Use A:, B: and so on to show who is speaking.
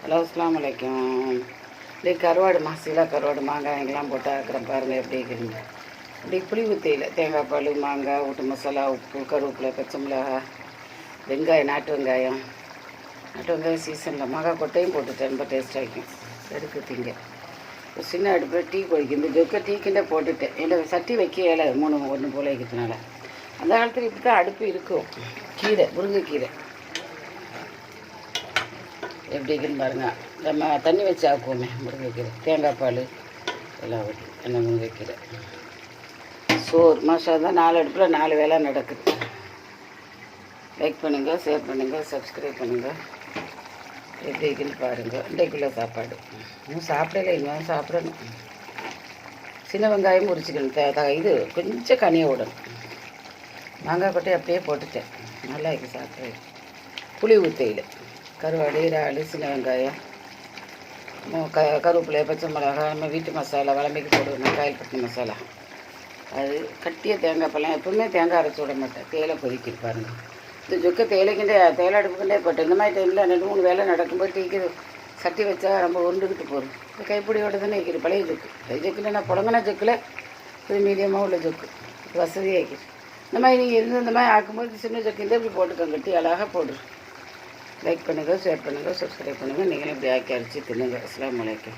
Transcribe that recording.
A: Hello அஸ்ஸலாமு அலைக்கும். இப்படி கருவாடு மசாலா கருவாடு மாங்காயெல்லாம் போட்டு ஆக்கிறேன் பாருங்கள் எப்படி இருக்குதுங்க. இப்படி புளி ஊற்றியில் தேங்காய் பால் மாங்காய் ஊட்டு மசாலா உப்பு கருவேப்பிலை பச்சை மிளகாய் வெங்காயம் நாட்டு வெங்காயம் சீசனில் மாங்காய் கொட்டையும் போட்டுட்டேன். ரொம்ப டேஸ்ட்டாக இருக்கும் எடுத்து திங்க. ஒரு சின்ன அடுப்பில் டீ கொதிக்கும். இந்த ஜொக்கை டீக்கிட்ட போட்டுட்டேன். எனக்கு சட்டி வைக்க இலை ஒன்று போல் வைக்கிறதுனால. அந்த காலத்தில் இப்படி தான் அடுப்பு இருக்கும். கீரை முருங்கைக்கீரை எப்படி இருக்குன்னு பாருங்கள். நம்ம தண்ணி வச்சு ஆக்குவோமே முருங்கைக்கீரை தேங்காய் பால் எல்லாம் ஊற்றி அந்த முருங்கைக்கீரை சோறு மாஷா தான் 4 அடுப்பில் 4 வேலை நடக்குது. லைக் பண்ணுங்கள், ஷேர் பண்ணுங்கள், சப்ஸ்கிரைப் பண்ணுங்கள். எப்படி இருக்குன்னு பாருங்கள். இன்றைக்குள்ள சாப்பாடு இன்னும் சாப்பிடலை, இன்னும் சாப்பிடணும். சின்ன வெங்காயம் உரிச்சிக்கணும். இது கொஞ்சம் கனியை விடணும். மாங்காய் கொட்டையை அப்படியே போட்டுட்டேன். நல்லா இருக்குது சாப்பிட்றது. புளி ஊற்றையில் கருவாடு இறால் சின்ன வெங்காயம் கருவேப்பிலை பச்சை மிளகாய் நம்ம வீட்டு மசாலா வளமைக்கு போடுவோம். காயல்பட்டி மசாலா அது கட்டிய தேங்காய் பழம். எப்பவுமே தேங்காய் அரைச்சி விட மாட்டேன். தேயிலை கொதிக்கிட்டு பாருங்கள். இந்த ஜொக்கை தேயிலைக்கிண்டே தேயிலை அடுப்புக்கிண்டே போட்டேன். இந்த மாதிரி டைமில் 2-3 வேலை நடக்கும்போது டீக்கு சட்டி வச்சா ரொம்ப உருண்டுக்கிட்டு போகும். இந்த கைப்பிடியோடு தானே வைக்கிது பழைய ஜொக்கு. பழைய ஜொக்கில் நான் புழங்கின ஜொக்கில் இது மீடியமாக உள்ள ஜொக்கு வசதியாக வைக்கிது. இந்த மாதிரி நீங்கள் இருந்து இந்த மாதிரி ஆக்கும்போது சின்ன ஜொக்கிண்டே இப்படி போட்டுக்கோங்க. கட்டி அழகாக போடு. லைக் பண்ணுங்கள், ஷேர் பண்ணுங்கள், சப்ஸ்கிரைப் பண்ணுங்கள். நீங்களும் இப்படி ஆக்கி அரைச்சி தின்னுங்க. அஸ்ஸலாமு அலைக்கும்.